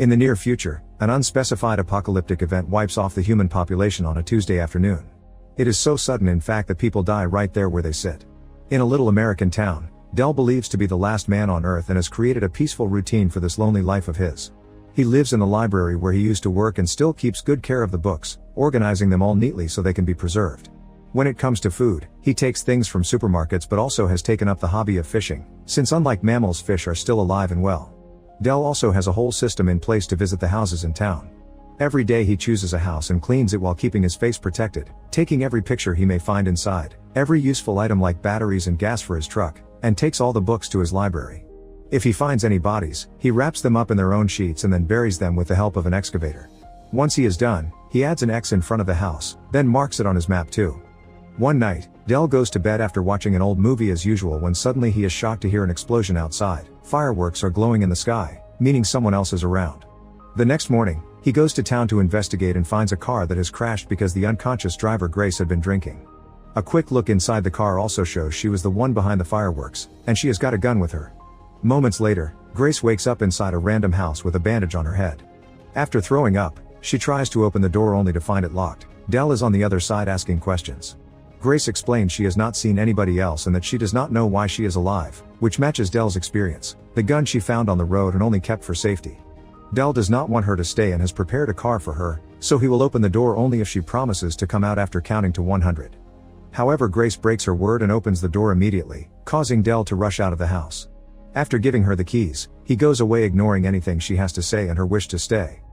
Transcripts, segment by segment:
In the near future, an unspecified apocalyptic event wipes off the human population on a Tuesday afternoon. It is so sudden in fact that people die right there where they sit. In a little American town, Del believes to be the last man on earth and has created a peaceful routine for this lonely life of his. He lives in the library where he used to work and still keeps good care of the books, organizing them all neatly so they can be preserved. When it comes to food, he takes things from supermarkets but also has taken up the hobby of fishing, since unlike mammals, fish are still alive and well. Del also has a whole system in place to visit the houses in town. Every day he chooses a house and cleans it while keeping his face protected, taking every picture he may find inside, every useful item like batteries and gas for his truck, and takes all the books to his library. If he finds any bodies, he wraps them up in their own sheets and then buries them with the help of an excavator. Once he is done, he adds an X in front of the house, then marks it on his map too. One night, Del goes to bed after watching an old movie as usual when suddenly he is shocked to hear an explosion outside. Fireworks are glowing in the sky, meaning someone else is around. The next morning, he goes to town to investigate and finds a car that has crashed because the unconscious driver Grace had been drinking. A quick look inside the car also shows she was the one behind the fireworks, and she has got a gun with her. Moments later, Grace wakes up inside a random house with a bandage on her head. After throwing up, she tries to open the door only to find it locked. Del is on the other side asking questions. Grace explains she has not seen anybody else and that she does not know why she is alive, which matches Del's experience, the gun she found on the road and only kept for safety. Del does not want her to stay and has prepared a car for her, so he will open the door only if she promises to come out after counting to 100. However, Grace breaks her word and opens the door immediately, causing Del to rush out of the house. After giving her the keys, he goes away ignoring anything she has to say and her wish to stay.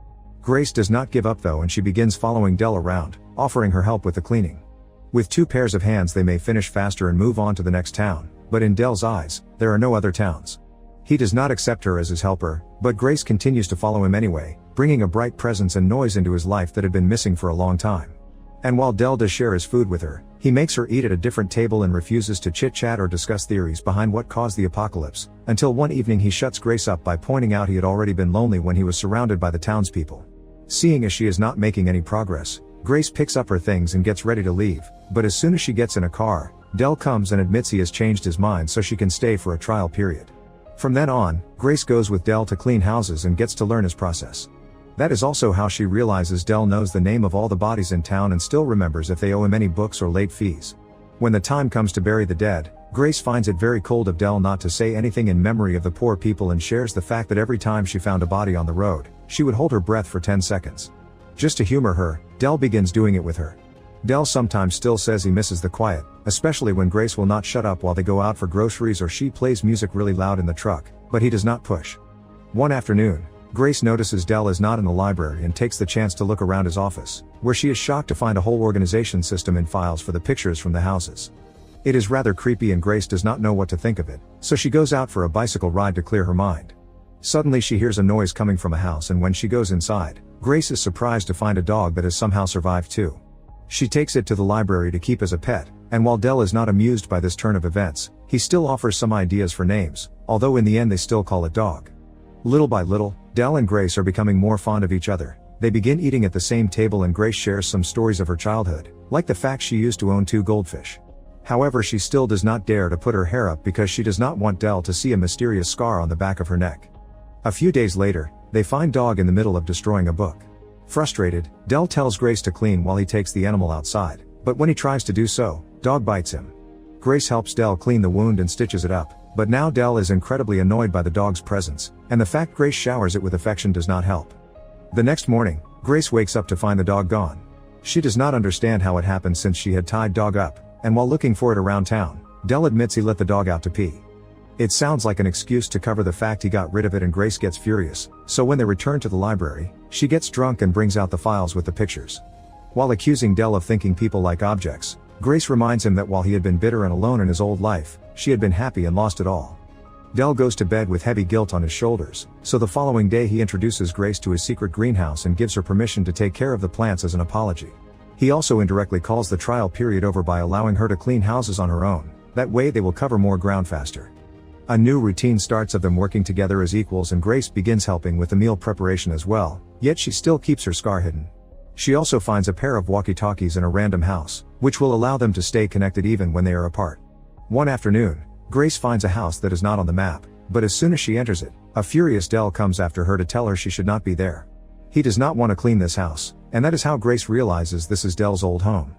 Grace does not give up though and she begins following Del around, offering her help with the cleaning. With 2 pairs of hands they may finish faster and move on to the next town, but in Del's eyes, there are no other towns. He does not accept her as his helper, but Grace continues to follow him anyway, bringing a bright presence and noise into his life that had been missing for a long time. And while Del does share his food with her, he makes her eat at a different table and refuses to chit-chat or discuss theories behind what caused the apocalypse, until one evening he shuts Grace up by pointing out he had already been lonely when he was surrounded by the townspeople. Seeing as she is not making any progress, Grace picks up her things and gets ready to leave, but as soon as she gets in a car, Del comes and admits he has changed his mind so she can stay for a trial period. From then on, Grace goes with Del to clean houses and gets to learn his process. That is also how she realizes Del knows the name of all the bodies in town and still remembers if they owe him any books or late fees. When the time comes to bury the dead, Grace finds it very cold of Del not to say anything in memory of the poor people and shares the fact that every time she found a body on the road, she would hold her breath for 10 seconds. Just to humor her, Del begins doing it with her. Del sometimes still says he misses the quiet, especially when Grace will not shut up while they go out for groceries or she plays music really loud in the truck, but he does not push. One afternoon, Grace notices Del is not in the library and takes the chance to look around his office, where she is shocked to find a whole organization system in files for the pictures from the houses. It is rather creepy and Grace does not know what to think of it, so she goes out for a bicycle ride to clear her mind. Suddenly she hears a noise coming from a house and when she goes inside, Grace is surprised to find a dog that has somehow survived too. She takes it to the library to keep as a pet, and while Del is not amused by this turn of events, he still offers some ideas for names, although in the end they still call it dog. Little by little, Del and Grace are becoming more fond of each other. They begin eating at the same table and Grace shares some stories of her childhood, like the fact she used to own 2 goldfish. However, she still does not dare to put her hair up because she does not want Del to see a mysterious scar on the back of her neck. A few days later, they find Dog in the middle of destroying a book. Frustrated, Del tells Grace to clean while he takes the animal outside, but when he tries to do so, Dog bites him. Grace helps Del clean the wound and stitches it up, but now Del is incredibly annoyed by the dog's presence, and the fact Grace showers it with affection does not help. The next morning, Grace wakes up to find the dog gone. She does not understand how it happened since she had tied Dog up, and while looking for it around town, Del admits he let the dog out to pee. It sounds like an excuse to cover the fact he got rid of it and Grace gets furious, so when they return to the library, she gets drunk and brings out the files with the pictures. While accusing Del of thinking people like objects, Grace reminds him that while he had been bitter and alone in his old life, she had been happy and lost it all. Del goes to bed with heavy guilt on his shoulders, so the following day he introduces Grace to his secret greenhouse and gives her permission to take care of the plants as an apology. He also indirectly calls the trial period over by allowing her to clean houses on her own, that way they will cover more ground faster. A new routine starts of them working together as equals and Grace begins helping with the meal preparation as well, yet she still keeps her scar hidden. She also finds a pair of walkie-talkies in a random house, which will allow them to stay connected even when they are apart. One afternoon, Grace finds a house that is not on the map, but as soon as she enters it, A furious Dell comes after her to tell her she should not be there. He does not want to clean this house, and that is how Grace realizes this is Dell's old home.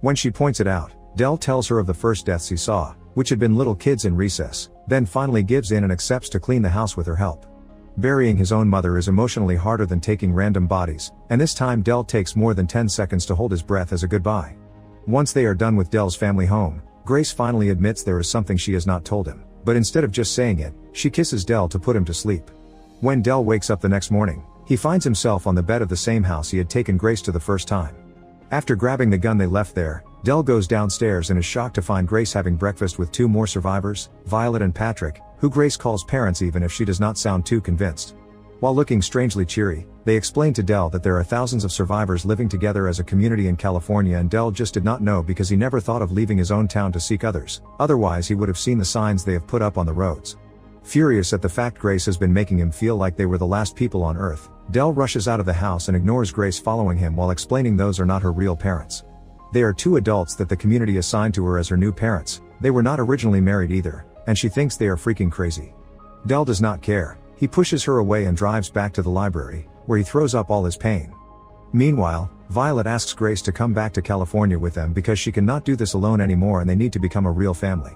When she points it out, Dell tells her of the first deaths he saw, which had been little kids in recess, then finally gives in and accepts to clean the house with her help. Burying his own mother is emotionally harder than taking random bodies, and this time Dell takes more than 10 seconds to hold his breath as a goodbye. Once they are done with Dell's family home, Grace finally admits there is something she has not told him, but instead of just saying it, she kisses Dell to put him to sleep. When Dell wakes up the next morning, he finds himself on the bed of the same house he had taken Grace to the first time. After grabbing the gun they left there, Dell goes downstairs and is shocked to find Grace having breakfast with two more survivors, Violet and Patrick, who Grace calls parents even if she does not sound too convinced. While looking strangely cheery, they explain to Dell that there are thousands of survivors living together as a community in California, and Dell just did not know because he never thought of leaving his own town to seek others, otherwise he would have seen the signs they have put up on the roads. Furious at the fact Grace has been making him feel like they were the last people on earth, Dell rushes out of the house and ignores Grace following him while explaining those are not her real parents. They are two adults that the community assigned to her as her new parents. They were not originally married either, and she thinks they are freaking crazy. Dell does not care. He pushes her away and drives back to the library, where he throws up all his pain. Meanwhile, Violet asks Grace to come back to California with them because she cannot do this alone anymore and they need to become a real family.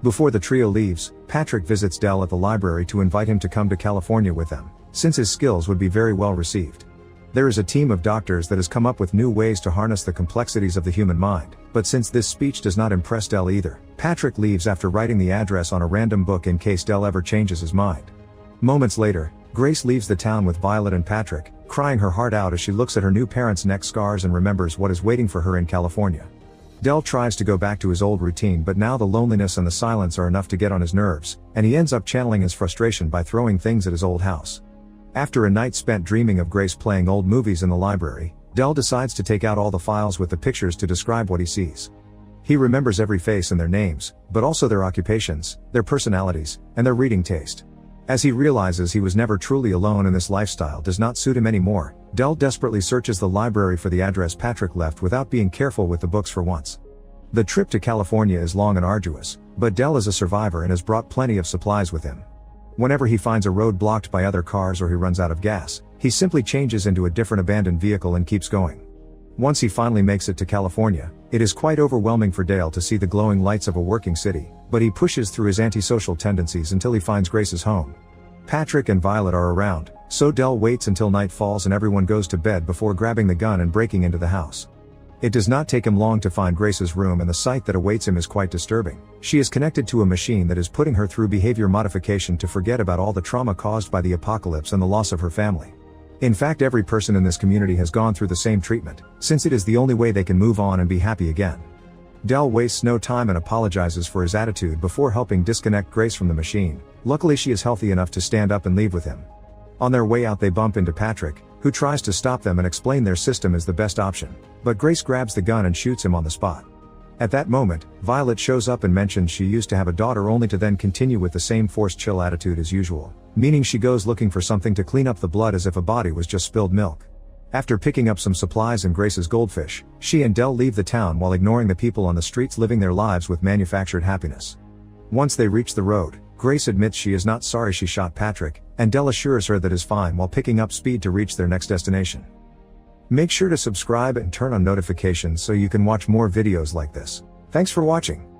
Before the trio leaves, Patrick visits Dell at the library to invite him to come to California with them, since his skills would be very well received. There is a team of doctors that has come up with new ways to harness the complexities of the human mind, but since this speech does not impress Dell either, Patrick leaves after writing the address on a random book in case Dell ever changes his mind. Moments later, Grace leaves the town with Violet and Patrick, crying her heart out as she looks at her new parents' neck scars and remembers what is waiting for her in California. Dell tries to go back to his old routine, but now the loneliness and the silence are enough to get on his nerves, and he ends up channeling his frustration by throwing things at his old house. After a night spent dreaming of Grace playing old movies in the library, Dell decides to take out all the files with the pictures to describe what he sees. He remembers every face and their names, but also their occupations, their personalities, and their reading taste. As he realizes he was never truly alone and this lifestyle does not suit him anymore, Dell desperately searches the library for the address Patrick left without being careful with the books for once. The trip to California is long and arduous, but Dell is a survivor and has brought plenty of supplies with him. Whenever he finds a road blocked by other cars or he runs out of gas, he simply changes into a different abandoned vehicle and keeps going. Once he finally makes it to California, it is quite overwhelming for Dale to see the glowing lights of a working city, but he pushes through his antisocial tendencies until he finds Grace's home. Patrick and Violet are around, so Dell waits until night falls and everyone goes to bed before grabbing the gun and breaking into the house. It does not take him long to find Grace's room, and the sight that awaits him is quite disturbing. She is connected to a machine that is putting her through behavior modification to forget about all the trauma caused by the apocalypse and the loss of her family. In fact, every person in this community has gone through the same treatment, since it is the only way they can move on and be happy again. Dell wastes no time and apologizes for his attitude before helping disconnect Grace from the machine. Luckily she is healthy enough to stand up and leave with him. On their way out they bump into Patrick, who tries to stop them and explain their system is the best option, but Grace grabs the gun and shoots him on the spot. At that moment, Violet shows up and mentions she used to have a daughter, only to then continue with the same forced chill attitude as usual, meaning she goes looking for something to clean up the blood as if a body was just spilled milk. After picking up some supplies and Grace's goldfish, she and Dell leave the town while ignoring the people on the streets living their lives with manufactured happiness. Once they reach the road, Grace admits she is not sorry she shot Patrick, and Dell assures her that is fine while picking up speed to reach their next destination. Make sure to subscribe and turn on notifications so you can watch more videos like this. Thanks for watching.